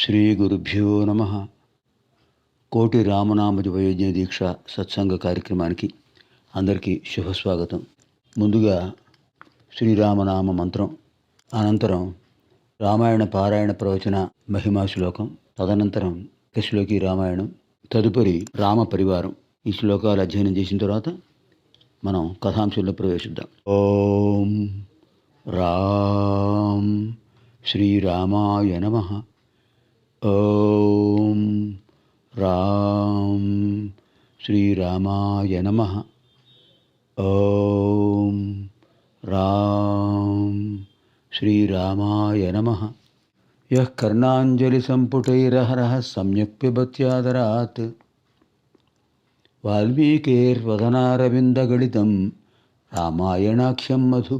శ్రీ గురుభ్యో నమ. కోటి రామనామ జపయజ్ఞ దీక్ష సత్సంగ కార్యక్రమానికి అందరికీ శుభస్వాగతం. ముందుగా శ్రీరామనామ మంత్రం, అనంతరం రామాయణ పారాయణ ప్రవచన మహిమా శ్లోకం, తదనంతరం శ్లోకి రామాయణం, తదుపరి రామ పరివారం. ఈ శ్లోకాలు అధ్యయనం చేసిన తర్వాత మనం కథాంశంలో ప్రవేశిద్దాం. ఓం రామ్ శ్రీరామాయ నమః. ఓం రామ్ శ్రీరామాయ నమః. ఓం రామ్ శ్రీరామాయ నమః. యః కర్ణాంజలి సంపుటైరహరః సమ్యక్ పిబత్యాదరాత్ వాల్మీకేర్వదనారవిందగళితం రామాయణాఖ్యం మధు.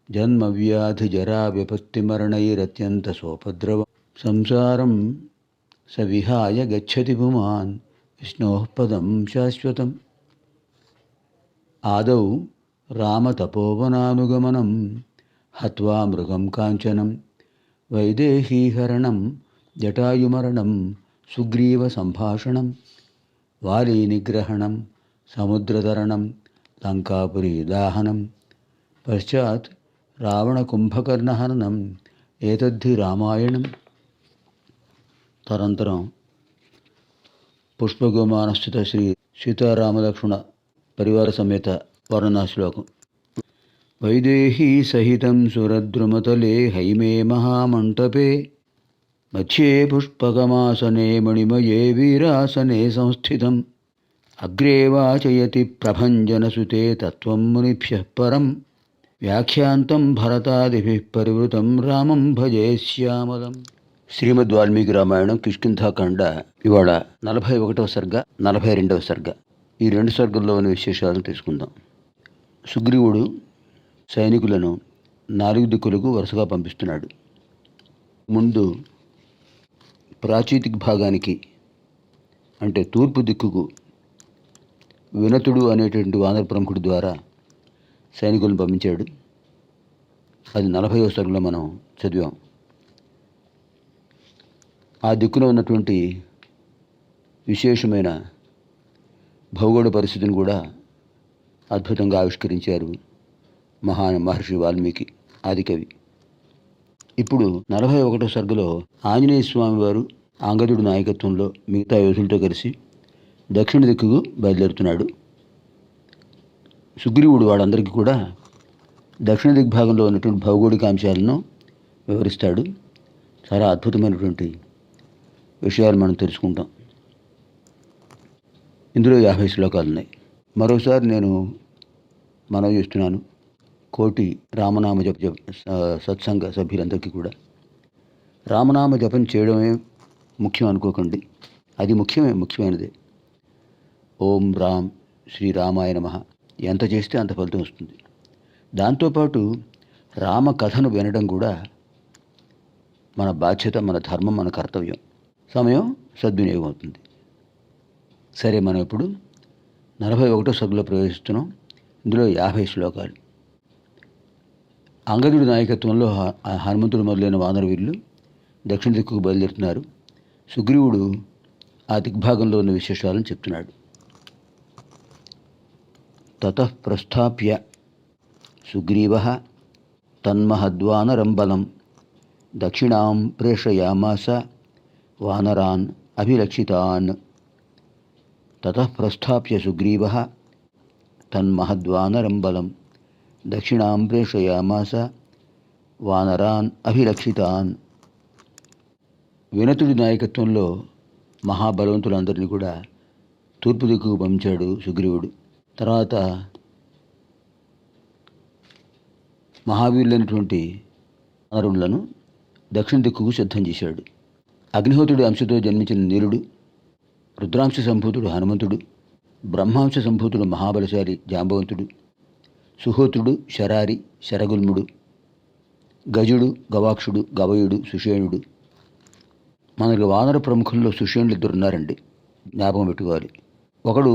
జన్మవ్యాధి జరా విపత్తిమరణైరత్యంత సోపద్రవ సంసారం సవిహాయ గచ్చతి పుమాన్ విష్ణోః పదం శాశ్వతం. ఆదౌ రామతపోవనానుగమనం హత్వా మృగం కాంచనం వైదేహీహరణం జటాయుమరణం సుగ్రీవ సంభాషణం వాలీ నిగ్రహణం సముద్రతరణం లంకాపురీ దాహనం పశ్చాత్ రావణకుంభకర్ణహననం ఏతద్ధి రామాయణం. తరంతరం పుష్పగోమానస్థిత శ్రీ సీతారామలక్ష్మణ పరివార సమేత వర్ణనా శ్లోకం. వైదేహీ సహితం సురద్రుమతలే హైమే మహామంటపే మధ్యే పుష్పగమాసనే మణిమయే వీరాసనే సంస్థితం అగ్రే వాచయతి ప్రభంజనసుతే తత్వం మునిభ్యః పరం వ్యాఖ్యాంతం భరతాదిభిః పరివృతం రామం భజే శ్యామలం. శ్రీమద్ వాల్మీకి రామాయణం కిష్కింధాకాండ ఇవాళ 41వ సర్గ, 42వ సర్గ. ఈ రెండు సర్గల్లో ఉన్న విశేషాలను తెలుసుకుందాం. సుగ్రీవుడు సైనికులను 4 దిక్కులకు వరుసగా పంపిస్తున్నాడు. ముందు ప్రాచీతిక్ భాగానికి, అంటే తూర్పు దిక్కుకు వినతుడు అనేటువంటి వానర ప్రముఖుడి ద్వారా సైనికులను పంపించాడు. అది 40వ సర్గలో మనం చదివాం. ఆ దిక్కున ఉన్నటువంటి విశేషమైన భౌగోళ పరిస్థితిని కూడా అద్భుతంగా ఆవిష్కరించారు మహర్షి వాల్మీకి ఆదికవి. ఇప్పుడు 41వ సర్గలో ఆంజనేయ స్వామి వారు అంగదుడి నాయకత్వంలో మిగతా యోధులతో కలిసి దక్షిణ దిక్కుకు బయలుదేరుతున్నాడు. సుగ్రీవుడు వాళ్ళందరికీ కూడా దక్షిణ దిగ్భాగంలో ఉన్నటువంటి భౌగోళిక అంశాలను వివరిస్తాడు. చాలా అద్భుతమైనటువంటి విషయాలు మనం తెలుసుకుంటాం. ఇందులో 50 శ్లోకాలు ఉన్నాయి. మరోసారి నేను మనవి చేస్తున్నాను, కోటి రామనామ జప సత్సంగ సభ్యులందరికీ కూడా రామనామ జపం చేయడమే ముఖ్యం అనుకోకండి. అది ముఖ్యమైనదే. ఓం రామ్ శ్రీరామాయ నమః ఎంత చేస్తే అంత ఫలితం వస్తుంది. దాంతోపాటు రామ కథను వినడం కూడా మన బాధ్యత, మన ధర్మం, మన కర్తవ్యం. సమయం సద్వినియోగం అవుతుంది. సరే, మనం ఇప్పుడు 41వ సర్గలో ప్రవేశిస్తున్నాం. ఇందులో 50 శ్లోకాలు. అంగదుడి నాయకత్వంలో హనుమంతుడు మొదలైన వానరవీరులు దక్షిణ దిక్కుకు బయలుదేరుతున్నారు. సుగ్రీవుడు ఆ దిగ్భాగంలో ఉన్న విశేషాలను చెప్తున్నాడు. తతః ప్రస్థాప్య సుగ్రీవః తన్మహద్వానరం బలం దక్షిణాం ప్రేషయామాస వానరాన్ అభిలక్షితాన్. తతః ప్రస్థాప్య సుగ్రీవః తన్మహద్వానరం బలం దక్షిణాం ప్రేషయామాస వానరాన్ అభిలక్షితాన్. వినతుడి నాయకత్వంలో మహాబలవంతులందరినీ కూడా తూర్పు దిక్కుకు పంపించాడు సుగ్రీవుడు. తర్వాత మహావీరులైనటువంటి వానరులను దక్షిణ దిక్కుకు సిద్ధం చేశాడు. అగ్నిహోత్రుడి అంశతో జన్మించిన నీలుడు, రుద్రాంశ సంభూతుడు హనుమంతుడు, బ్రహ్మాంశ సంభూతుడు మహాబలశాలి జాంబవంతుడు, సుహోత్రుడు శరారి శరగుల్ముడు, గజుడు గవాక్షుడు గవయుడు సుషేణుడు. మనకి వానర ప్రముఖుల్లో సుషేణులు 2 ఉన్నారండి, జ్ఞాపకం పెట్టుకోవాలి. ఒకడు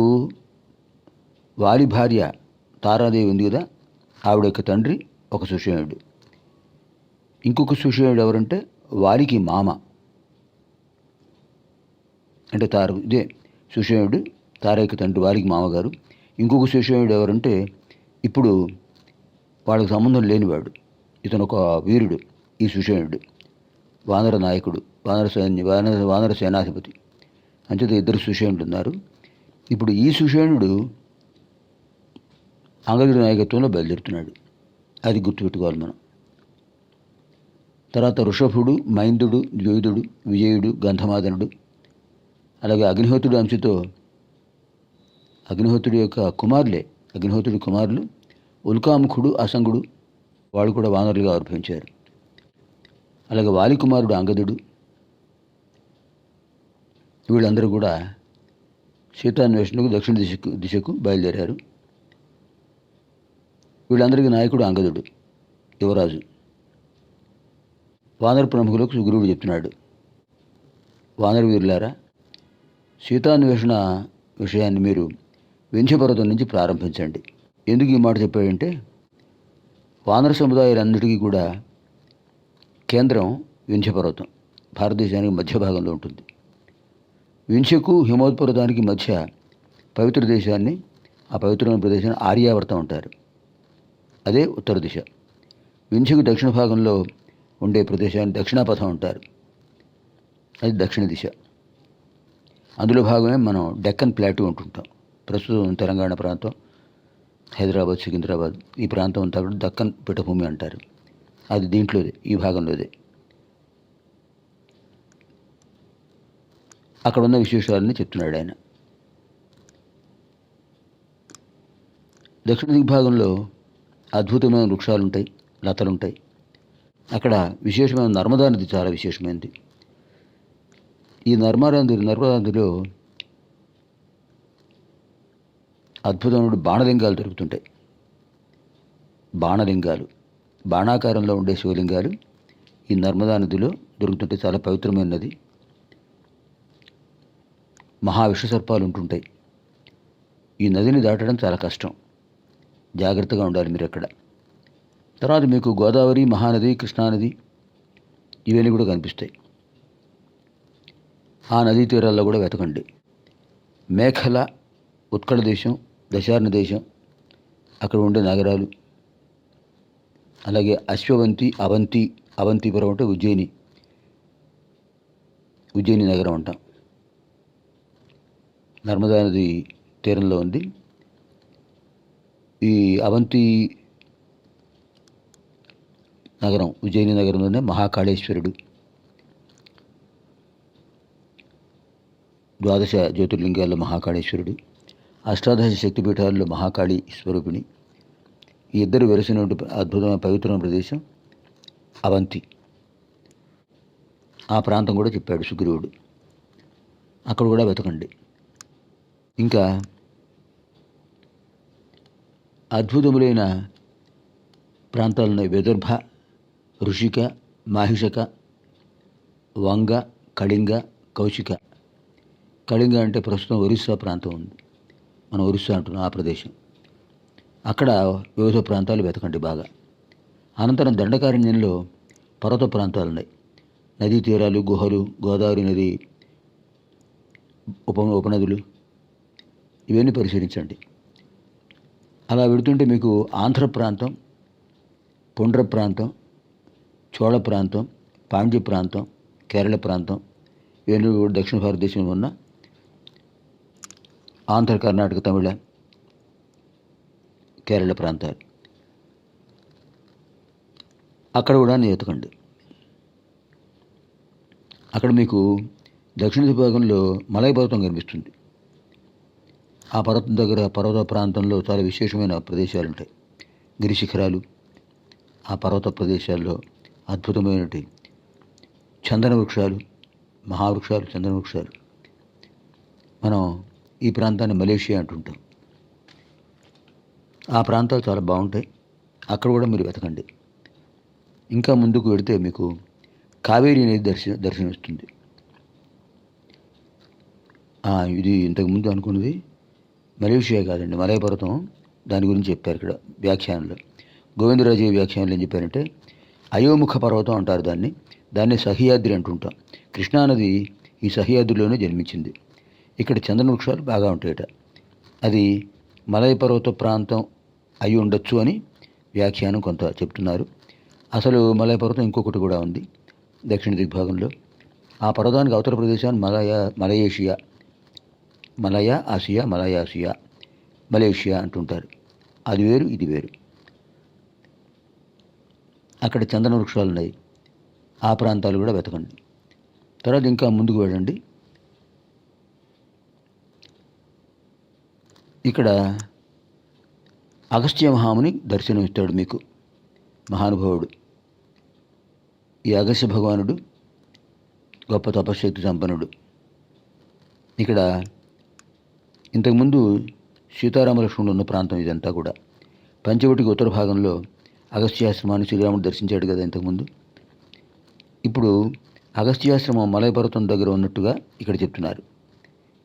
వాలి భార్య తారాదేవి ఉంది కదా, ఆవిడ యొక్క తండ్రి ఒక సుషేణుడు. ఇంకొక సుషేణుడు ఎవరంటే వాలికి మామ అంటే ఇదే సుషేణుడు తారేక తండ్రి, వారికి మామగారు. ఇంకొక సుషేణుడు ఎవరంటే ఇప్పుడు వాళ్ళకి సంబంధం లేనివాడు. ఇతను ఒక వీరుడు. ఈ సుషేణుడు వానర నాయకుడు, వానర సేనాధిపతి. అంచేత ఇద్దరు సుషేణుడు ఉన్నారు. ఇప్పుడు ఈ సుషేణుడు అంగదుడి నాయకత్వంలో బయలుదేరుతున్నాడు. అది గుర్తుపెట్టుకోవాలి మనం. తర్వాత ఋషభుడు, మైందుడు, ద్వైదుడు, విజయుడు, గంధమాదనుడు, అలాగే అగ్నిహోత్రుడు అంశతో అగ్నిహోత్రుడి యొక్క కుమారులే. అగ్నిహోత్రుడి కుమారులు ఉల్కాముఖుడు, అసంగుడు, వాళ్ళు కూడా వానరులుగా ఆవిర్భవించారు. అలాగే వాలి కుమారుడు అంగదుడు, వీళ్ళందరూ కూడా సీతాన్వేషణకు దక్షిణ దిశకు బయలుదేరారు. వీళ్ళందరికీ నాయకుడు అంగదుడు, యువరాజు. వానర ప్రముఖులకు సుగ్రీవుడు చెప్తున్నాడు, వానర వీరులారా, సీతాన్వేషణ విషయాన్ని మీరు వింధ్యపర్వతం నుంచి ప్రారంభించండి. ఎందుకు ఈ మాట చెప్పాడంటే, వానర సముదాయాలన్నిటికీ కూడా కేంద్రం వింధ్యపర్వతం, భారతదేశానికి మధ్య భాగంలో ఉంటుంది. వింధ్యకు హిమోత్పర్వతానికి మధ్య పవిత్ర దేశాన్ని, ఆ పవిత్రమైన ప్రదేశాన్ని ఆర్యావర్తం అంటారు. అదే ఉత్తర దిశ. వింధ్యకు దక్షిణ భాగంలో ఉండే ప్రదేశాన్ని దక్షిణాపథం అంటారు. అది దక్షిణ దిశ. అందులో భాగమే మనం డెక్కన్ ప్లాటూ అంటుంటాం. ప్రస్తుతం తెలంగాణ ప్రాంతం, హైదరాబాద్, సికింద్రాబాద్, ఈ ప్రాంతం అంతా కూడా దక్కన్ పీఠభూమి అంటారు. అది దీంట్లోదే, ఈ భాగంలోదే. అక్కడ ఉన్న విశేషాలని చెప్తున్నాడు ఆయన. దక్షిణ దిగ్భాగంలో అద్భుతమైన వృక్షాలుంటాయి, లతలుంటాయి. అక్కడ విశేషమైన నర్మదా నది చాలా విశేషమైనది. ఈ నర్మదా నదిలో అద్భుతమైన బాణలింగాలు దొరుకుతుంటాయి. బాణలింగాలు, బాణాకారంలో ఉండే శివలింగాలు ఈ నర్మదా నదిలో దొరుకుతుంటాయి. చాలా పవిత్రమైన నది. మహావిషసర్పాలు ఉంటుంటాయి. ఈ నదిని దాటడం చాలా కష్టం, జాగ్రత్తగా ఉండాలి మీరు అక్కడ. తర్వాత మీకు గోదావరి, మహానది, కృష్ణానది ఇవన్నీ కూడా కనిపిస్తాయి. ఆ నదీ తీరాల్లో కూడా వెతకండి. మేఖల, ఉత్కళ దేశం, దశార్ణ దేశం, అక్కడ ఉండే నగరాలు, అలాగే అశ్వవంతి, అవంతిపురం అంటే ఉజ్జయిని నగరం అంటాం. నర్మదా నది తీరంలో ఉంది. ఈ అవంతి నగరం, ఉజ్జయిని నగరంలోనే మహాకాళేశ్వరుడు, ద్వాదశ జ్యోతిర్లింగాల్లో మహాకాళేశ్వరుడు, అష్టాదశ శక్తిపీఠాల్లో మహాకాళి స్వరూపిణి, ఈ ఇద్దరు వెలిసిన అద్భుతమైన పవిత్రమైన ప్రదేశం అవంతి. ఆ ప్రాంతం కూడా చెప్పాడు సుగ్రీవుడు. అక్కడ కూడా వెతకండి. ఇంకా అద్భుతములైన ప్రాంతాలున్నాయి. విదర్భ, ఋషిక, మాహిషక, వంగ, కళింగ, కౌశిక. కళింగ అంటే ప్రస్తుతం ఒరిస్సా ప్రాంతం ఉంది, మనం ఒరిస్సా అంటున్నాం ఆ ప్రదేశం. అక్కడ వివిధ ప్రాంతాలు వెతకండి బాగా. అనంతరం దండకారణ్యంలో పర్వత ప్రాంతాలు ఉన్నాయి. నదీ తీరాలు, గుహలు, గోదావరి నది ఉపనదులు, ఇవన్నీ పరిశీలించండి. అలా వెడుతుంటే మీకు ఆంధ్ర ప్రాంతం, పుండ్ర ప్రాంతం, చోళ ప్రాంతం, పాండ్య ప్రాంతం, కేరళ ప్రాంతం, ఇవన్నీ కూడా దక్షిణ భారతదేశంలో ఉన్న ఆంధ్ర, కర్ణాటక, తమిళ, కేరళ ప్రాంతాలు, అక్కడ కూడా ఎతకండి. అక్కడ మీకు దక్షిణ విభాగంలో మలై పర్వతం కనిపిస్తుంది. ఆ పర్వతం దగ్గర, పర్వత ప్రాంతంలో చాలా విశేషమైన ప్రదేశాలు ఉంటాయి, గిరిశిఖరాలు. ఆ పర్వత ప్రదేశాల్లో అద్భుతమైనటి చందన వృక్షాలు, మహావృక్షాలు, చందన వృక్షాలు. మనం ఈ ప్రాంతాన్ని మలేషియా అంటుంటాం. ఆ ప్రాంతాలు చాలా బాగుంటాయి. అక్కడ కూడా మీరు వెతకండి. ఇంకా ముందుకు వెళితే మీకు కావేరీ నది దర్శనమిస్తుంది. ఇది ఇంతకుముందు అనుకున్నది మలేషియా కాదండి, మలై పర్వతం. దాని గురించి చెప్పారు ఇక్కడ వ్యాఖ్యానంలో. గోవిందరాజు వ్యాఖ్యానంలో ఏం చెప్పారంటే, అయోముఖ పర్వతం అంటారు దాన్ని సహ్యాద్రి అంటుంటాం. కృష్ణానది ఈ సహ్యాద్రిలోనే జన్మించింది. ఇక్కడ చందన వృక్షాలు బాగా ఉంటాయట. అది మలయ పర్వత ప్రాంతం అయి ఉండొచ్చు అని వ్యాఖ్యానం కొంత చెప్తున్నారు. అసలు మలయ పర్వతం ఇంకొకటి కూడా ఉంది దక్షిణ దిగ్భాగంలో. ఆ పర్వతానికి అవతల ప్రదేశాన్ని మలేషియా అంటుంటారు. అది వేరు, ఇది వేరు. అక్కడ చందన వృక్షాలు ఉన్నాయి. ఆ ప్రాంతాలు కూడా వెతకండి. తర్వాత ఇంకా ముందుకు వెళ్ళండి. ఇక్కడ అగస్త్య మహాముని దర్శనం ఇస్తాడు మీకు, మహానుభావుడు. ఈ అగస్త్య భగవానుడు గొప్ప తపశ్శక్తి సంపన్నుడు. ఇక్కడ ఇంతకుముందు సీతారామ లక్ష్మణుడు ఉన్న ప్రాంతం ఇదంతా కూడా. పంచవటికి ఉత్తర భాగంలో అగస్త్యాశ్రమాన్ని శ్రీరాముడు దర్శించాడు కదా ఇంతకుముందు. ఇప్పుడు అగస్త్యాశ్రమం మలయ పర్వతం దగ్గర ఉన్నట్టుగా ఇక్కడ చెప్తున్నారు.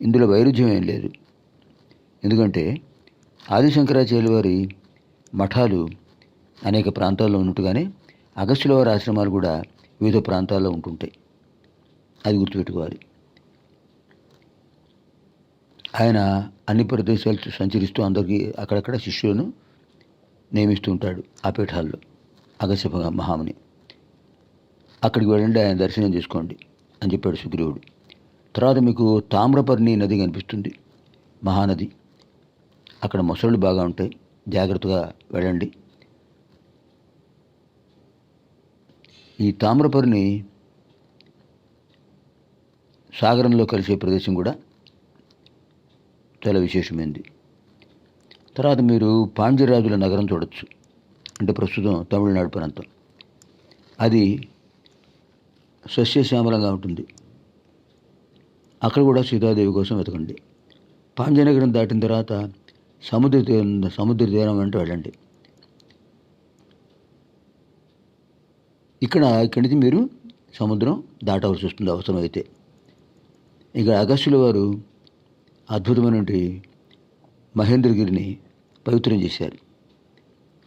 ఇందులో వైరుధ్యం ఏం లేదు. ఎందుకంటే ఆదిశంకరాచార్యుల వారి మఠాలు అనేక ప్రాంతాల్లో ఉన్నట్టుగానే అగస్త్యుల వారి ఆశ్రమాలు కూడా వివిధ ప్రాంతాల్లో ఉంటుంటాయి. అది గుర్తుపెట్టుకోవాలి. ఆయన అన్ని ప్రదేశాలు సంచరిస్తూ అందరికీ అక్కడక్కడ శిష్యులను నియమిస్తూ ఉంటాడు ఆ పీఠాల్లో. అగస్త్య మహాముని అక్కడికి వెళ్ళండి, ఆయన దర్శనం చేసుకోండి అని చెప్పాడు సుగ్రీవుడు. తర్వాత మీకు తామ్రపర్ణి నది కనిపిస్తుంది, మహానది. అక్కడ మొసళ్ళు బాగా ఉంటాయి, జాగ్రత్తగా వెళ్ళండి. ఈ తామ్రపర్ణి సాగరంలో కలిసే ప్రదేశం కూడా చాలా విశేషమైంది. తర్వాత మీరు పాండ్యరాజుల నగరం చూడొచ్చు, అంటే ప్రస్తుతం తమిళనాడు ప్రాంతం. అది సస్యశ్యామలంగా ఉంటుంది. అక్కడ కూడా సీతాదేవి కోసం వెతకండి. పాండ్యనగరం దాటిన తర్వాత సముద్ర తీరం వెంట వెళ్ళండి. ఇక్కడి నుంచి మీరు సముద్రం దాటవలసి వస్తుంది అవసరమైతే. ఇక అగస్త్యుల వారు అద్భుతమైన మహేంద్రగిరిని పవిత్రం చేశారు.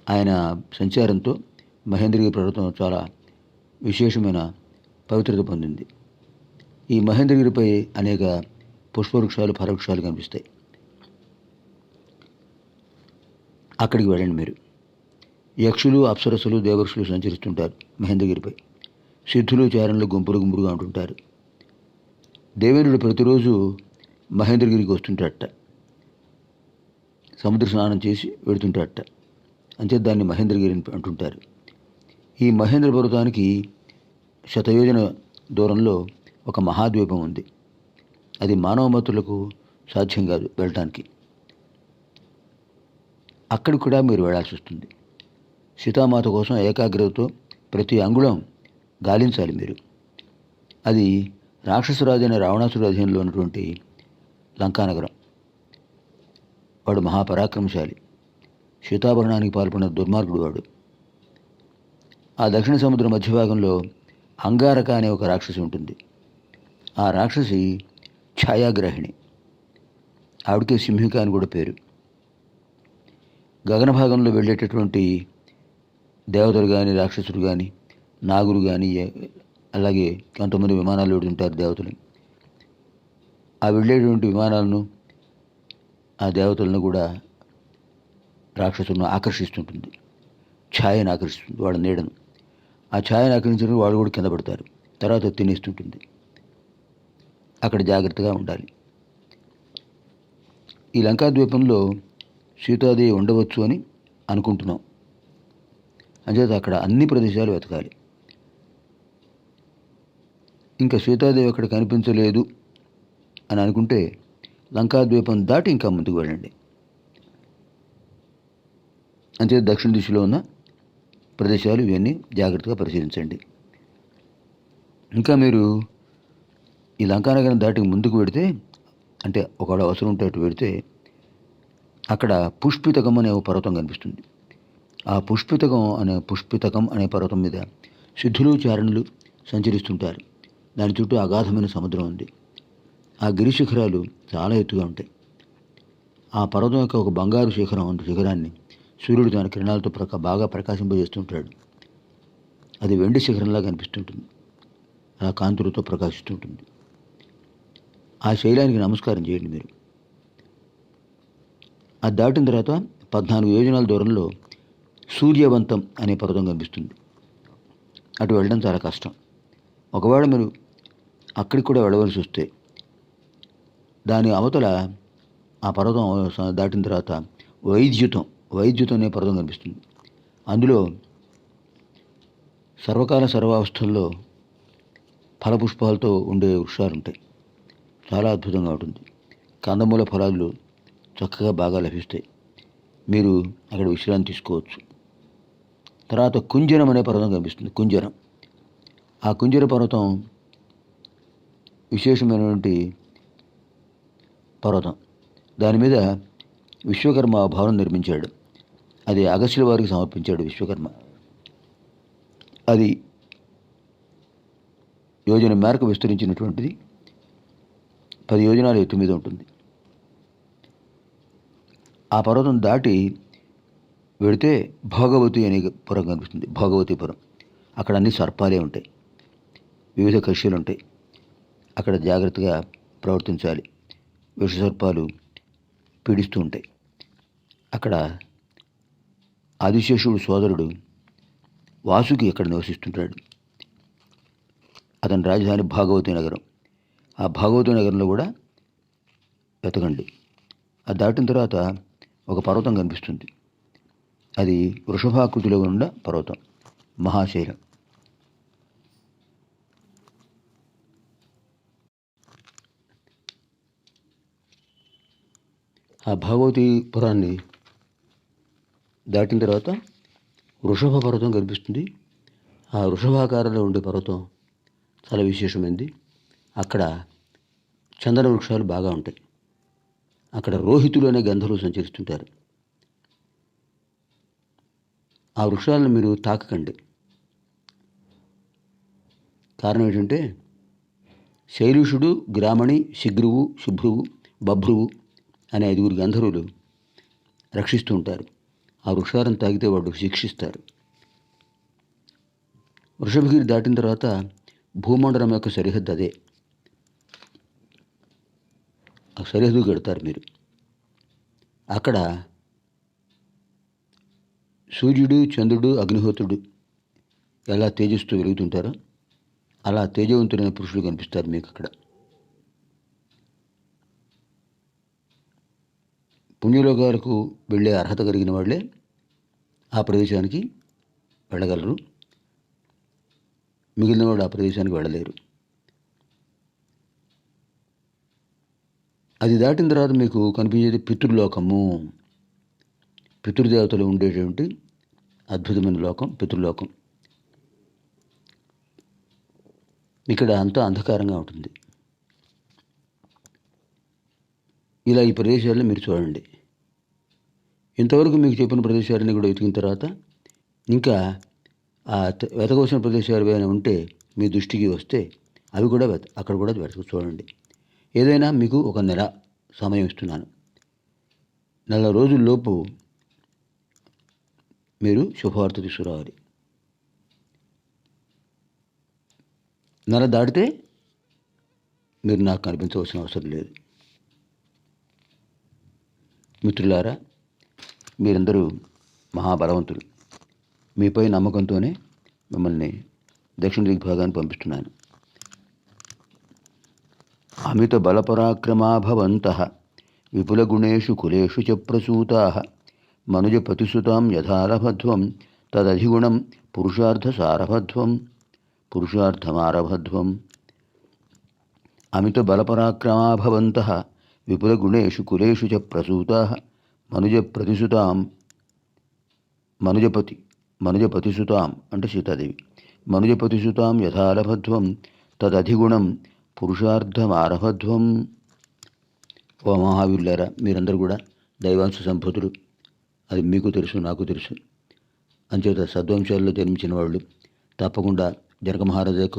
ఆయన సంచారంతో మహేంద్రగిరి పర్వతం చాలా విశేషమైన పవిత్రత పొందింది. ఈ మహేంద్రగిరిపై అనేక పుష్పవృక్షాలు, ఫలవృక్షాలు కనిపిస్తాయి. అక్కడికి వెళ్ళండి మీరు. యక్షులు, అప్సరస్సులు, దేవర్షులు సంచరిస్తుంటారు మహేంద్రగిరిపై. సిద్ధులు, చారణులు గుంపులుగా ఉంటుంటారు. దేవేంద్రుడు ప్రతిరోజు మహేంద్రగిరికి వస్తుంటాడట, సముద్ర స్నానం చేసి వెడుతుంటాడట. అంతే దాన్ని మహేంద్రగిరి అంటుంటారు. ఈ మహేంద్ర పర్వతానికి శతయోజన దూరంలో ఒక మహాద్వీపం ఉంది. అది మానవమతులకు సాధ్యం కాదు వెళ్ళటానికి. అక్కడికి కూడా మీరు వెళ్ళాల్సి వస్తుంది. సీతామాత కోసం ఏకాగ్రతతో ప్రతి అంగుళం గాలించాలి మీరు. అది రాక్షసరాజు అయిన రావణాసురుడి అధీనంలో ఉన్నటువంటి లంకానగరం. వాడు మహాపరాక్రమశాలి, సీతాభరణానికి పాల్పడిన దుర్మార్గుడు వాడు. ఆ దక్షిణ సముద్ర మధ్యభాగంలో అంగారక అనే ఒక రాక్షసి ఉంటుంది. ఆ రాక్షసి ఛాయాగ్రహిణి. ఆవిడకే సింహిక అని కూడా పేరు. గగన భాగంలో వెళ్ళేటటువంటి దేవతలు కానీ, రాక్షసులు కానీ, నాగులు కానీ, అలాగే కొంతమంది విమానాలు వెళ్తుంటారు దేవతలు. ఆ వెళ్ళేటువంటి విమానాలను, ఆ దేవతలను కూడా రాక్షసులను ఆకర్షిస్తుంటుంది. ఛాయను ఆకర్షిస్తుంది, వాళ్ళ నీడను. ఆ ఛాయను ఆకర్షించిన వాళ్ళు కూడా కింద పడతారు. తర్వాత తినేస్తుంటుంది. అక్కడ జాగ్రత్తగా ఉండాలి. ఈ లంకాద్వీపంలో సీతాదేవి ఉండవచ్చు అని అనుకుంటున్నాం. అంచేత అక్కడ అన్ని ప్రదేశాలు వెతకాలి. ఇంకా సీతాదేవి అక్కడ కనిపించలేదు అని అనుకుంటే లంకాద్వీపం దాటి ఇంకా ముందుకు వెళ్ళండి. అంచేత దక్షిణ దిశలో ఉన్న ప్రదేశాలు ఇవన్నీ జాగ్రత్తగా పరిశీలించండి. ఇంకా మీరు ఈ లంకానగరం దాటి ముందుకు వెడితే, అంటే ఒకవేళ అవసరం ఉంటే అటు వెడితే, అక్కడ పుష్పితకం అనే ఒక పర్వతం కనిపిస్తుంది. ఆ పుష్పితకం అనే పర్వతం మీద సిద్ధులు, చారణులు సంచరిస్తుంటారు. దాని చుట్టూ అగాధమైన సముద్రం ఉంది. ఆ గిరి శిఖరాలు చాలా ఎత్తుగా ఉంటాయి. ఆ పర్వతం యొక్క ఒక బంగారు శిఖరం ఉంది. శిఖరాన్ని సూర్యుడు తన కిరణాలతో బాగా ప్రకాశింపజేస్తుంటాడు. అది వెండి శిఖరంలా కనిపిస్తుంటుంది. ఆ కాంతులతో ప్రకాశిస్తుంటుంది. ఆ శైలానికి నమస్కారం చేయండి మీరు. అది దాటిన తర్వాత 14 యోజనాల దూరంలో సూర్యవంతం అనే పర్వతం కనిపిస్తుంది. అటు వెళ్ళడం చాలా కష్టం. ఒకవేళ మీరు అక్కడికి కూడా వెళ్ళవలసి వస్తే దాని అవతల ఆ పర్వతం దాటిన తర్వాత వైద్యుతం అనే పర్వతం కనిపిస్తుంది. అందులో సర్వకాల సర్వావస్థల్లో ఫలపుష్పాలతో ఉండే వృక్షాలు ఉంటాయి. చాలా అద్భుతంగా ఉంటుంది. కందమూల ఫలాలు చక్కగా బాగా లభిస్తాయి. మీరు అక్కడ విశ్రాంతి తీసుకోవచ్చు. తర్వాత కుంజరం అనే పర్వతం కనిపిస్తుంది. ఆ కుంజర పర్వతం విశేషమైనటువంటి పర్వతం. దాని మీద విశ్వకర్మ భవనం నిర్మించాడు. అది అగస్త్యుల వారికి సమర్పించాడు విశ్వకర్మ. అది యోజన మేరకు విస్తరించినటువంటిది. 10 యోజనాల ఎత్తు మీద ఉంటుంది. ఆ పర్వతం దాటి వెళితే భోగవతి అనే పురం కనిపిస్తుంది. భోగవతిపురం. అక్కడ అన్ని సర్పాలే ఉంటాయి. వివిధ కక్ష్యలు ఉంటాయి. అక్కడ జాగ్రత్తగా ప్రవర్తించాలి. విషసర్పాలు పీడిస్తూ ఉంటాయి. అక్కడ ఆదిశేషుడు సోదరుడు వాసుకి అక్కడ నివసిస్తుంటాడు. అతని రాజధాని భాగవతి నగరం. ఆ భాగవతి నగరంలో కూడా వెతకండి. అది దాటిన తర్వాత ఒక పర్వతం కనిపిస్తుంది. అది వృషభాకృతిలో ఉన్న పర్వతం, మహాశైలం. ఆ భాగవతీపురాన్ని దాటిన తర్వాత వృషభ పర్వతం కనిపిస్తుంది. ఆ వృషభాకారంలో ఉండే పర్వతం చాలా విశేషమైంది. అక్కడ చందన వృక్షాలు బాగా ఉంటాయి. అక్కడ రోహితులు అనే గంధర్వులు సంచరిస్తుంటారు. ఆ వృక్షాలను మీరు తాకకండి. కారణం ఏంటంటే శైలుషుడు, గ్రామణి, శిగ్రువు, శుభ్రువు, బభ్రువు అనే 5 గంధర్వులు రక్షిస్తూ ఉంటారు. ఆ వృక్షాలను తాకితే వాడు శిక్షిస్తారు. వృషభగిరి దాటిన తర్వాత భూమండలం యొక్క సరిహద్దు అదే. ఆ సరిహద్దు కడతారు మీరు. అక్కడ సూర్యుడు, చంద్రుడు, అగ్నిహోత్రుడు ఎలా తేజస్తో వెలుగుతుంటారో అలా తేజవంతుడైన పురుషుడు కనిపిస్తారు మీకు అక్కడ. పుణ్యలోకాలకు వెళ్ళే అర్హత కలిగిన వాళ్ళే ఆ ప్రదేశానికి వెళ్ళగలరు. మిగిలిన వాళ్ళు ఆ ప్రదేశానికి వెళ్ళలేరు. అది దాటిన తర్వాత మీకు కనిపించేది పితృలోకము. పితృదేవతలు ఉండేటువంటి అద్భుతమైన లోకం పితృలోకం. ఇక్కడ అంతా అంధకారంగా ఉంటుంది. ఇలా ఈ ప్రదేశాలను మీరు చూడండి. ఇంతవరకు మీకు చెప్పిన ప్రదేశాలన్నీ కూడా వెతికిన తర్వాత ఇంకా ఆ వెతకవలసిన ప్రదేశాలు ఏమైనా ఉంటే మీ దృష్టికి వస్తే అవి కూడా అక్కడ కూడా చూడండి. ఏదైనా మీకు ఒక నెల సమయం ఇస్తున్నాను. నెల రోజుల్లోపు మీరు శుభవార్త తీసుకురావాలి. నెల దాటితే మీరు నాకు కనిపించవలసిన అవసరం లేదు. మిత్రులారా, మీరందరూ మహాబలవంతులు. మీపై నమ్మకంతోనే మిమ్మల్ని దక్షిణ దిగ్భాగాన్ని పంపిస్తున్నాను. అమిత బలపరాక్రమా భవంతః విపులగుణేషు కులేషు చ ప్రసూతాః మనుజపతిసుతాం యథారభధ్వం తదధిగుణం పురుషార్థమారభధ్వం. అమిత బలపరాక్రమా భవంతః విపులగుణేషు కులేషు చ ప్రసూతాః మనుజపతిసుతాం అంటే సీతాదేవి. మనుజపతిసుతాం యథారభధ్వం తదధిగుణం పురుషార్థమారభధ్వం. ఓ మహావీరులారా, మీరందరూ కూడా దైవాంశ సంభూతులు. అది మీకు తెలుసు, నాకు తెలుసు. అంచేత సద్వంశాల్లో జన్మించిన వాళ్ళు తప్పకుండా జనక మహారాజు యొక్క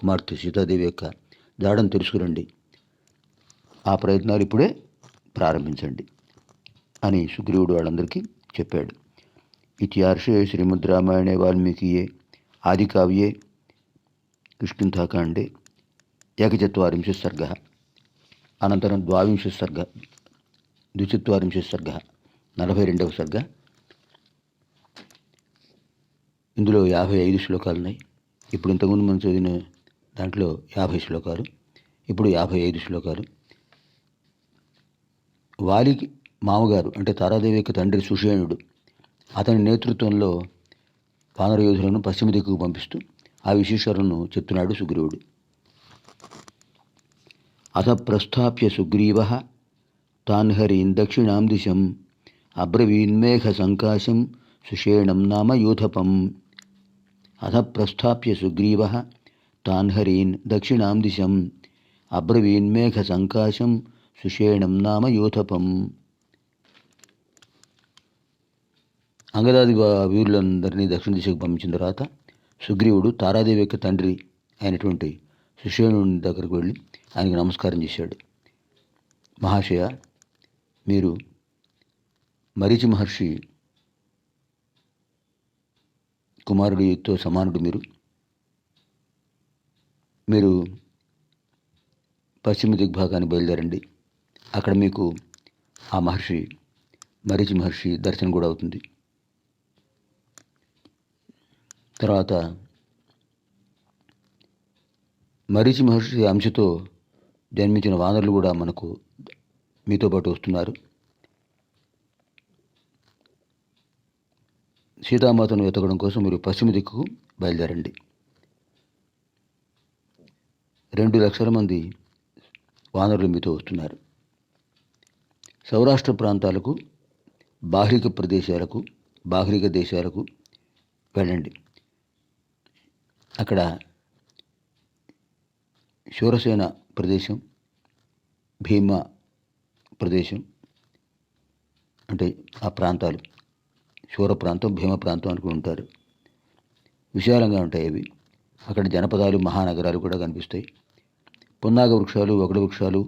కుమార్తె సీతాదేవి యొక్క జాడను తెలుసుకురండి. ఆ ప్రయత్నాలు ఇప్పుడే ప్రారంభించండి అని సుగ్రీవుడు వాళ్ళందరికీ చెప్పాడు. ఇత్యార్షే శ్రీమద్ రామాయణే వాల్మీకియే ఆదికావ్యే కిష్కింధాకాండే 1 सर्गः। అనంతరం ద్వావింశ సర్గ, 24 సర్గ, 42వ సర్గ. ఇందులో 55 శ్లోకాలు ఉన్నాయి. ఇప్పుడు ఇంతకుముందు మనం చదివిన దాంట్లో 50 శ్లోకాలు, ఇప్పుడు 55 శ్లోకాలు. వాలికి మామగారు అంటే తారాదేవి యొక్క తండ్రి సుషేణుడు, అతని నేతృత్వంలో వానర యోధులను పశ్చిమ దిక్కుకు పంపిస్తూ ఆ విశేషాలను చెప్తున్నాడు సుగ్రీవుడు. అథ ప్రస్థాప్య సుగ్రీవ తాన్ హరీన్ దక్షిణాం దిశం అబ్రవీన్మేఘ సంకాశం సుషేణం నామ యూథపం. అథ ప్రస్థాప్య సుగ్రీవ తాన్ హరీన్ దక్షిణాం దిశం అబ్రవీన్మేఘ సంకాశం సుషేణం నామ యూథపం. అంగదాది వీరులందరినీ దక్షిణ దిశకు పంపించిన తర్వాత సుగ్రీవుడు తారాదేవి యొక్క తండ్రి అయినటువంటి సుషేణుని దగ్గరకు వెళ్ళి ఆయనకు నమస్కారం చేశాడు. మహాశయ, మీరు మరీచి మహర్షి కుమారుడితో సమానుడు. మీరు పశ్చిమ దిగ్భాగాన్ని బయలుదేరండి. అక్కడ మీకు ఆ మరీచి మహర్షి దర్శనం కూడా అవుతుంది. తర్వాత మరీచి మహర్షి అంశతో జన్మించిన వానరులు కూడా మనకు మీతో పాటు వస్తున్నారు. సీతామాతను వెతకడం కోసం మీరు పశ్చిమ దిక్కుకు బయలుదేరండి. 2 లక్షల మంది వానరులు మీతో వస్తున్నారు. సౌరాష్ట్ర ప్రాంతాలకు, బాహ్రిక దేశాలకు వెళ్ళండి. అక్కడ శూరసేన ప్రదేశం, భీమ ప్రదేశం అంటే ఆ ప్రాంతాలు శూర ప్రాంతం, భీమ ప్రాంతం అనుకుని ఉంటారు. విశాలంగా ఉంటాయి అవి. అక్కడ జనపదాలు, మహానగరాలు కూడా కనిపిస్తాయి. పున్నాగ వృక్షాలు, వగడ వృక్షాలు,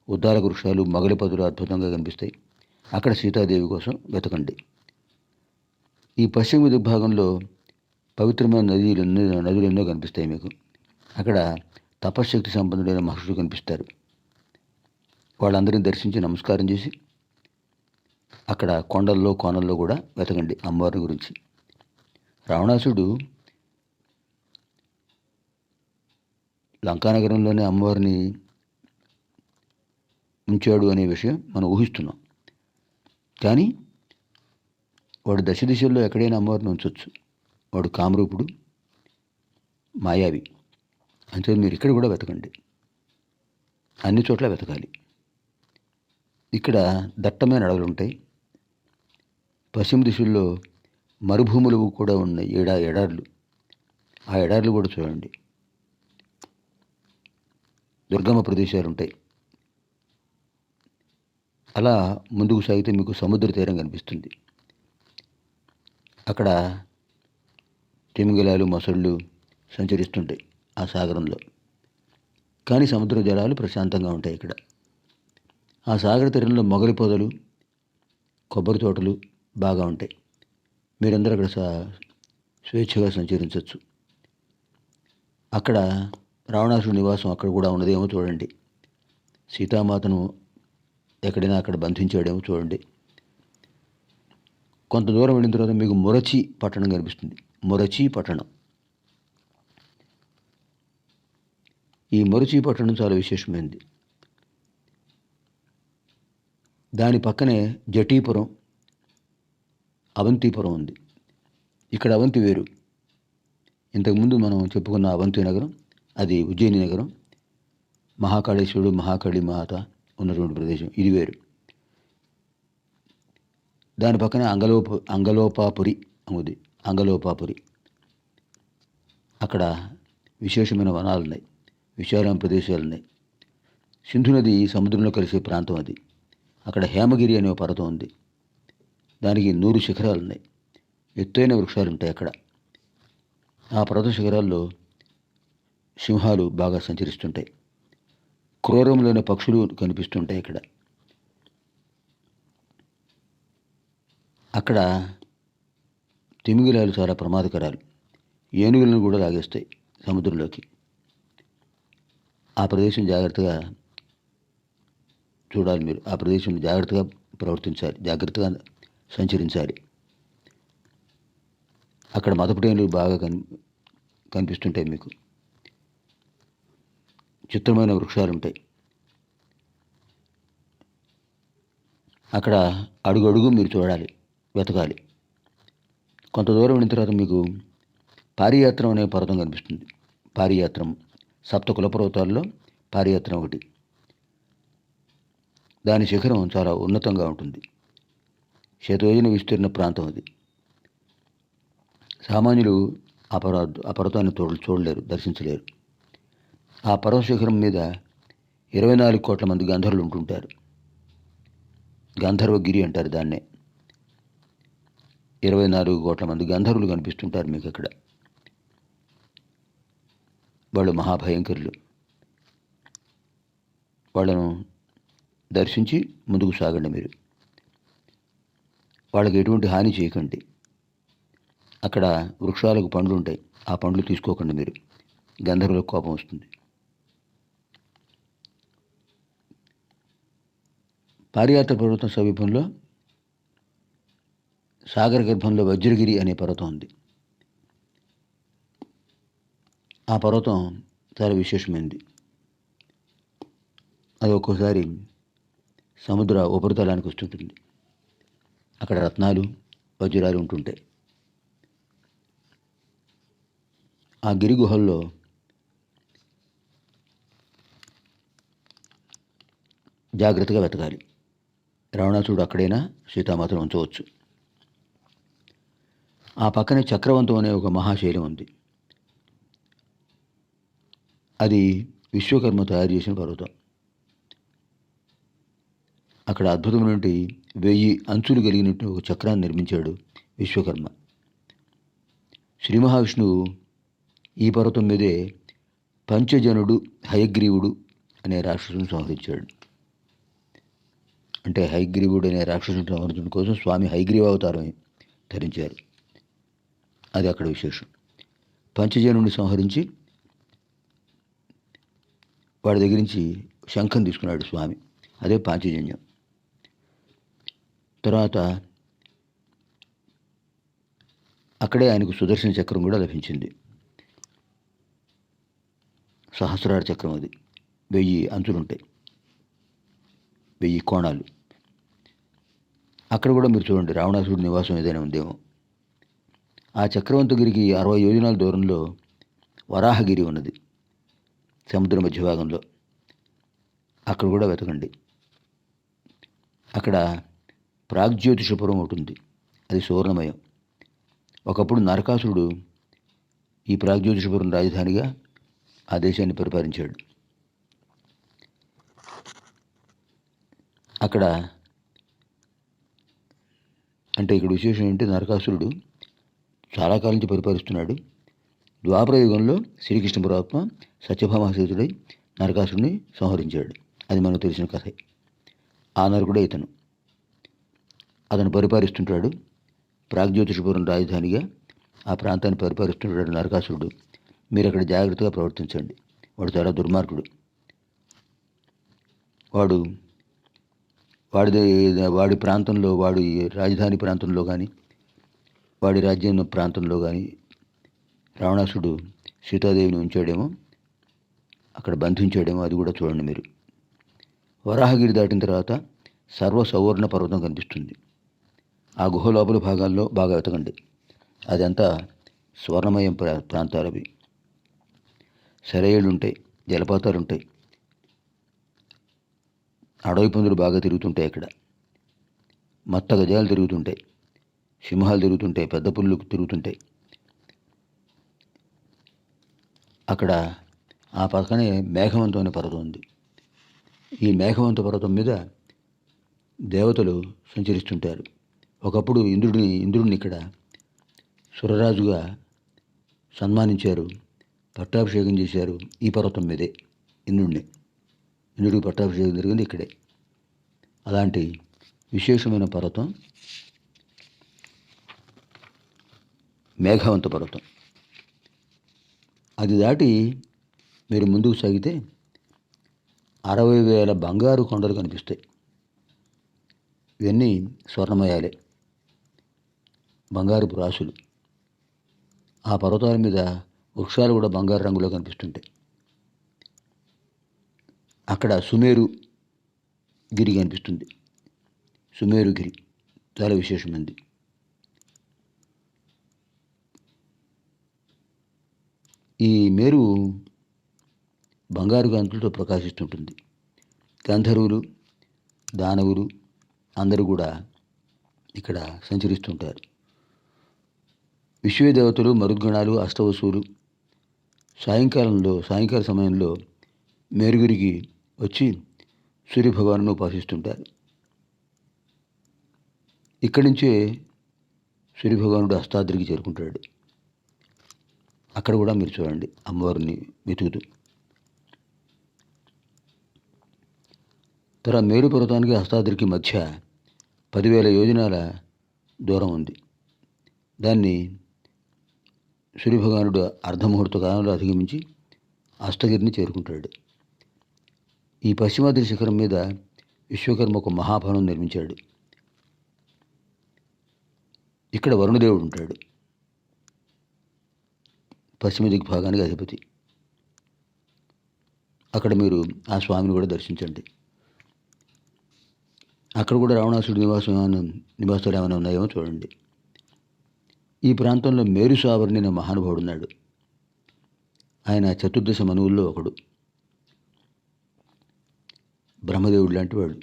ఉద్దాలక వృక్షాలు, మొగలి పదులు అద్భుతంగా కనిపిస్తాయి. అక్కడ సీతాదేవి కోసం వెతకండి. ఈ పశ్చిమ దిగ్భాగంలో పవిత్రమైన నదులు ఎన్నో కనిపిస్తాయి మీకు. అక్కడ తపశ్శక్తి సంపన్నుడైన మహర్షులు కనిపిస్తారు. వాళ్ళందరినీ దర్శించి నమస్కారం చేసి అక్కడ కొండల్లో, కోనల్లో కూడా వెతకండి అమ్మవారి గురించి. రావణాసుడు లంకానగరంలోనే అమ్మవారిని ఉంచాడు అనే విషయం మనం ఊహిస్తున్నాం. కానీ వాడు దశ దిశల్లో ఎక్కడైనా అమ్మవారిని ఉంచవచ్చు. వాడు కామరూపుడు, మాయావి. అంతే మీరు ఇక్కడ కూడా వెతకండి, అన్ని చోట్ల వెతకాలి. ఇక్కడ దట్టమైన అడవులు ఉంటాయి. పశ్చిమ దిశల్లో మరుభూములు కూడా ఉన్నాయి, ఎడార్లు. ఆ ఎడార్లు కూడా చూడండి. దుర్గమ ప్రదేశాలు ఉంటాయి. అలా ముందుకు సాగితే మీకు సముద్ర తీరం కనిపిస్తుంది. అక్కడ తిమింగలాలు, మొసళ్ళు సంచరిస్తుంటాయి ఆ సాగరంలో. కానీ సముద్ర జలాలు ప్రశాంతంగా ఉంటాయి ఇక్కడ. ఆ సాగర తీరంలో మొగలి పొదలు, కొబ్బరి తోటలు బాగా ఉంటాయి. మీరందరూ అక్కడ స్వేచ్ఛగా సంచరించవచ్చు. అక్కడ రావణాసుడి నివాసం అక్కడ కూడా ఉన్నదేమో చూడండి. సీతామాతను ఎక్కడైనా అక్కడ బంధించాడేమో చూడండి. కొంత దూరం వెళ్ళిన తర్వాత మీకు మురచి పట్టణం కనిపిస్తుంది. మురచి పట్టణం. ఈ మురచి పట్టణం చాలా విశేషమైనది. దాని పక్కనే జటీపురం, అవంతిపురం ఉంది. ఇక్కడ అవంతి వేరు. ఇంతకుముందు మనం చెప్పుకున్న అవంతి నగరం అది ఉజ్జయిని నగరం. మహాకాళేశ్వరుడు, మహాకాళి మాత ఉన్నటువంటి ప్రదేశం ఇది వేరు. దాని పక్కనే అంగలోపాపురి ఉంది. అంగలోపాపురి అక్కడ విశేషమైన వనాలు ఉన్నాయి, విశాలమైన ప్రదేశాలు ఉన్నాయి. సింధు నది సముద్రంలో కలిసే ప్రాంతం అది. అక్కడ హేమగిరి అనే పర్వతం ఉంది. దానికి 100 శిఖరాలు ఉన్నాయి. ఎత్తైన వృక్షాలు ఉంటాయి అక్కడ. ఆ పర్వత శిఖరాల్లో సింహాలు బాగా సంచరిస్తుంటాయి. క్రూరములైన పక్షులు కనిపిస్తుంటాయి ఇక్కడ. అక్కడ తిమింగలాలు చాలా ప్రమాదకరాలు. ఏనుగులను కూడా లాగేస్తాయి సముద్రంలోకి. ఆ ప్రదేశం జాగ్రత్తగా చూడాలి. మీరు ఆ ప్రదేశంలో జాగ్రత్తగా ప్రవర్తించాలి, జాగ్రత్తగా సంచరించాలి. అక్కడ మదపుటేనులు బాగా కనిపిస్తుంటాయి మీకు. చిత్రమైన వృక్షాలు ఉంటాయి. అక్కడ అడుగు అడుగు మీరు చూడాలి, వెతకాలి. కొంత దూరం వెళ్ళిన తర్వాత మీకు పారియాత్రం అనే పర్వతం కనిపిస్తుంది. పారియాత్రం సప్త కులపర్వతాల్లో పారియాత్రం ఒకటి. దాని శిఖరం చాలా ఉన్నతంగా ఉంటుంది. శతయోజన విస్తీర్ణ ప్రాంతం అది. సామాన్యులు ఆ పర్వతాన్ని చూడలేరు, దర్శించలేరు. ఆ పర్వత శిఖరం మీద 24 కోట్ల మంది గంధర్వులు ఉంటుంటారు. గంధర్వగిరి అంటారు దాన్నే. 24 కోట్ల మంది గంధర్వులు కనిపిస్తుంటారు మీకు అక్కడ. వాళ్ళు మహాభయంకరులు. వాళ్ళను దర్శించి ముందుకు సాగండి మీరు. వాళ్ళకి ఎటువంటి హాని చేయకండి. అక్కడ వృక్షాలకు పండ్లు ఉంటాయి, ఆ పండ్లు తీసుకోకండి మీరు. గంధర్వులకు కోపం వస్తుంది. పారియాత్ర పర్వతం సమీపంలో సాగర గర్భంలో వజ్రగిరి అనే పర్వతం ఉంది. ఆ పర్వతం చాలా విశేషమైనది. అది ఒక్కోసారి సముద్ర ఉపరితలానికి వస్తుంటుంది. అక్కడ రత్నాలు, వజ్రాలు ఉంటుంటాయి. ఆ గిరి గుహల్లో జాగ్రత్తగా వెతకాలి. రావణాసురుడు అక్కడైనా సీతామాతను ఉంచవచ్చు. ఆ పక్కనే చక్రవంతం అనే ఒక మహాశైలం ఉంది. అది విశ్వకర్మ తయారు చేసిన పర్వతం. అక్కడ అద్భుతమైన 1000 అంచులు కలిగినట్టు ఒక చక్రాన్ని నిర్మించాడు విశ్వకర్మ. శ్రీ మహావిష్ణువు ఈ పర్వతం మీదే పంచజనుడు హయగ్రీవుడు అనే రాక్షసుని సంహరించాడు. అంటే హయగ్రీవుడు అనే రాక్షసుని సంహరించడం కోసం స్వామి హయగ్రీవ అవతారం ధరించారు. అది అక్కడ విశేషం. పంచజనుడిని సంహరించి వాడి దగ్గర నుంచి శంఖం తీసుకున్నాడు స్వామి. అదే పాంచజన్యం. తర్వాత అక్కడే ఆయనకు సుదర్శన చక్రం కూడా లభించింది. సహస్రార చక్రం అది. 1000 అంచులుంటాయి, 1000 కోణాలు. అక్కడ కూడా మీరు చూడండి, రావణాసురుడి నివాసం ఏదైనా ఉందేమో. ఆ చక్రవంతగిరికి 60 యోజనాల దూరంలో వరాహగిరి ఉన్నది, సముద్ర మధ్య భాగంలో. అక్కడ కూడా వెతకండి. అక్కడ ప్రాగ్జ్యోతిషపురం ఒకటి ఉంది. అది సువర్ణమయం. ఒకప్పుడు నరకాసురుడు ఈ ప్రాగ్జ్యోతిషపురం రాజధానిగా ఆ దేశాన్ని పరిపాలించాడు. అక్కడ అంటే ఇక్కడ విశేషం ఏంటి, నరకాసురుడు చాలా కాలం నుంచి పరిపాలిస్తున్నాడు. ద్వాపర యుగంలో శ్రీకృష్ణ పరమాత్మ సత్యభామాసేతుడై నరకాసురుడిని సంహరించాడు. అది మనకు తెలిసిన కథే. ఆ నరకుడే ఇతను. అతను పరిపాలిస్తుంటాడు. ప్రాగ్జ్యోతిషపురం రాజధానిగా ఆ ప్రాంతాన్ని పరిపాలిస్తుంటాడు నరకాసురుడు. మీరు అక్కడ జాగ్రత్తగా ప్రవర్తించండి. వాడు చాలా దుర్మార్గుడు. వాడి ప్రాంతంలో, వాడి రాజధాని ప్రాంతంలో కానీ, వాడి రాజ్యం ప్రాంతంలో కానీ రావణాసుడు సీతాదేవిని ఉంచాడేమో, అక్కడ బంధించాడేమో, అది కూడా చూడండి మీరు. వరాహగిరి దాటిన తర్వాత సర్వ సౌవర్ణ పర్వతం కనిపిస్తుంది. ఆ గుహ లోపల భాగాల్లో బాగా వెతకండి. అదంతా స్వర్ణమయం ప్రాంతాలు అవి. సెలయేళ్ళు ఉంటాయి, జలపాతాలు ఉంటాయి, అడవి పందులు బాగా తిరుగుతుంటాయి అక్కడ. మత్త గజాలు తిరుగుతుంటాయి, సింహాలు తిరుగుతుంటాయి, పెద్ద పుళ్ళు తిరుగుతుంటాయి. అక్కడ ఆ పక్కనే మేఘవంతం అనే పర్వతం ఉంది. ఈ మేఘవంత పర్వతం మీద దేవతలు సంచరిస్తుంటారు. ఒకప్పుడు ఇంద్రుడిని ఇక్కడ సురరాజుగా సన్మానించారు, పట్టాభిషేకం చేశారు. ఈ పర్వతం మీదే ఇంద్రుడికి పట్టాభిషేకం జరిగింది ఇక్కడే. అలాంటి విశేషమైన పర్వతం మేఘవంత పర్వతం. అది దాటి మీరు ముందుకు సాగితే 60,000 బంగారు కొండలు కనిపిస్తాయి. ఇవన్నీ స్వర్ణమయాలే, బంగారపు రాసులు. ఆ పర్వతాల మీద వృక్షాలు కూడా బంగారు రంగులో కనిపిస్తుంటాయి. అక్కడ సుమేరు గిరి కనిపిస్తుంది. సుమేరు గిరి చాలా విశేషమైనది. ఈ మేరు బంగారు కాంతులతో ప్రకాశిస్తుంటుంది. గంధర్వులు, దానవులు అందరూ కూడా ఇక్కడ సంచరిస్తుంటారు. విశ్వదేవతలు, మరుద్గణాలు, అష్టవసువులు సాయంకాల సమయంలో మేరుగురికి వచ్చి సూర్యభగవాను ఉపాసిస్తుంటారు. ఇక్కడి నుంచే సూర్యభగవానుడు అష్టాద్రికి చేరుకుంటాడు. అక్కడ కూడా మీరు చూడండి అమ్మవారిని వెతుకుతూ. తర్వాత మేరు పర్వతానికి అష్టాద్రికి మధ్య 10,000 యోజనాల దూరం ఉంది. దాన్ని సూర్యభగవానుడు అర్ధముహూర్త కాలంలో అధిగమించి అష్టగిరిని చేరుకుంటాడు. ఈ పశ్చిమాద్రి శిఖరం మీద విశ్వకర్మ ఒక మహాభవనం నిర్మించాడు. ఇక్కడ వరుణదేవుడు ఉంటాడు, పశ్చిమ దిగ్భాగానికి అధిపతి. అక్కడ మీరు ఆ స్వామిని కూడా దర్శించండి. అక్కడ కూడా రావణాసుడి నివాసాలు ఏమైనా ఉన్నాయేమో చూడండి. ఈ ప్రాంతంలో మేరు సావర్ణి అనే మహానుభావుడు ఉన్నాడు. ఆయన చతుర్దశ మనువుల్లో ఒకడు. బ్రహ్మదేవుడు లాంటి వాడు,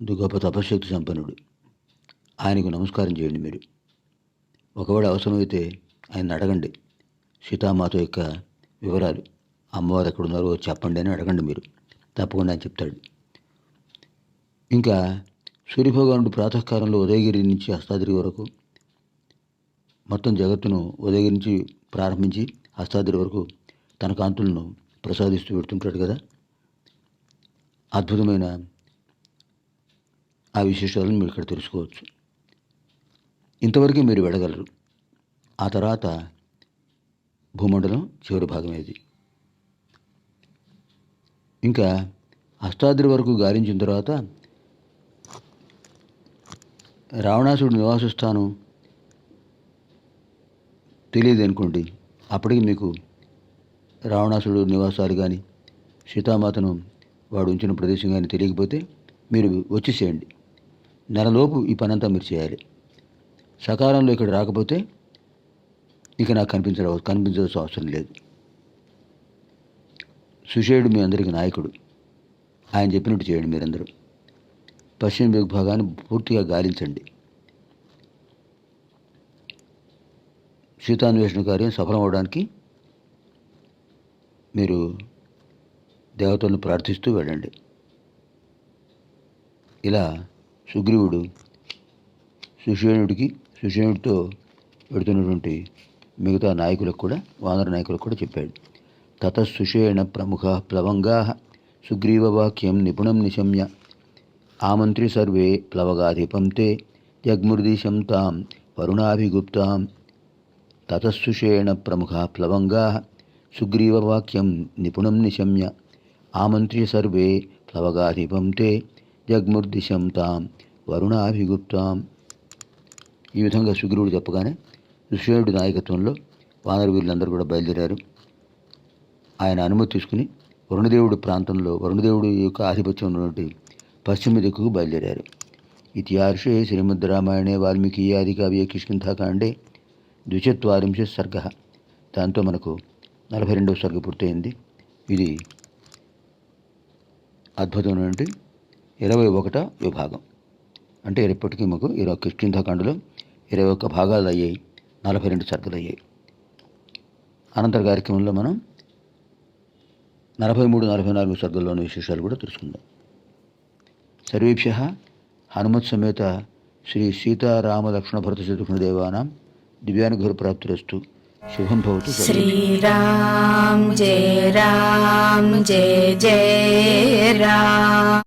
గొప్ప తపశ్శక్తి సంపన్నుడు. ఆయనకు నమస్కారం చేయండి మీరు. ఒకవేళ అవసరమైతే ఆయన అడగండి, సీతామాత యొక్క వివరాలు, అమ్మవారు ఎక్కడున్నారో చెప్పండి అని అడగండి మీరు. తప్పకుండా ఆయన చెప్తాడు. ఇంకా సూర్యభగవానుడు ప్రాతకాలంలో ఉదయగిరి నుంచి అష్టాద్రి వరకు మొత్తం జగత్తును ఉదయగిరి నుంచి ప్రారంభించి అష్టాద్రి వరకు తన కాంతులను ప్రసాదిస్తూ పెడుతుంటాడు కదా. అద్భుతమైన ఆ విశేషాలను మీరు ఇక్కడ తెలుసుకోవచ్చు. ఇంతవరకు మీరు వెళ్ళగలరు. ఆ తర్వాత భూమండలం చివరి భాగం ఇది. ఇంకా అష్టాద్రి వరకు గాలించిన తర్వాత రావణాసుడి నివాస స్థానం తెలియదు అనుకోండి. అప్పటికి మీకు రావణాసుడు నివాసాలు కానీ సీతామాతను వాడు ఉంచిన ప్రదేశం కానీ తెలియకపోతే మీరు వచ్చేసేయండి. నెలలోపు ఈ పనంతా మీరు చేయాలి. సకాలంలో ఇక్కడ రాకపోతే ఇక నాకు కనిపించాల్సిన అవసరం లేదు. సుషేయుడు మీ అందరికీ నాయకుడు. ఆయన చెప్పినట్టు చేయండి మీరందరూ. పశ్చిమ దిగ్భాగాన్ని పూర్తిగా గాలించండి. సీతాన్వేషణ కార్యం సఫలం అవడానికి మీరు దేవతలను ప్రార్థిస్తూ వెళ్ళండి. ఇలా సుగ్రీవుడు సుషేణుడితో పెడుతున్నటువంటి మిగతా నాయకులకు కూడా, వానర నాయకులకు కూడా చెప్పాడు. తతఃసుషేణ ప్రముఖ ప్లవంగా సుగ్రీవవాక్యం నిపుణం నిశమ్య ఆమంత్రి సర్వే ప్లవగాధిపం తే జగ్ముర్దిశం తాం వరుణాభిగుప్తాం. తతఃసుషేణ ప్రముఖ ప్లవంగా సుగ్రీవవాక్యం నిపుణం నిశమ్య ఆమంత్రి సర్వే ప్లవగాధిపం తే జగ్ముర్దిశం తాం వరుణాభిగుప్తాం. ఈ విధంగా సుగ్రీవుడు చెప్పగానే సుషేణుడి నాయకత్వంలో వానర వీరులందరూ కూడా బయలుదేరారు. ఆయన అనుమతి తీసుకుని వరుణదేవుడి యొక్క ఆధిపత్యం ఉన్నటువంటి పశ్చిమ దిక్కుకు బయలుదేరారు. ఇతిహార్షే శ్రీమద్ రామాయణే వాల్మీకి ఆది కావ్య కిష్కింధాకాండే 240 సర్గ. దాంతో మనకు 42వ సర్గ పూర్తయింది. ఇది అద్భుతమైనటువంటి 21వ విభాగం. అంటే ఇప్పటికీ మాకు కిష్కింధాకాండలో 21 భాగాలు అయ్యాయి, 42 సర్గలు అయ్యాయి. అనంతర కార్యక్రమంలో మనం 43, 44 సర్గల్లోని విశేషాలు కూడా తెలుసుకుందాం. సర్వేభ్యః హనుమత్ సమేత శ్రీ సీతారామ లక్ష్మణ భరత శత్రుఘ్న దేవానాం దివ్యానుగ్రహ ప్రాప్తిరస్తు. శుభం భవతు. శ్రీరామ్ జయ రామ్ జయ జయ రామ్.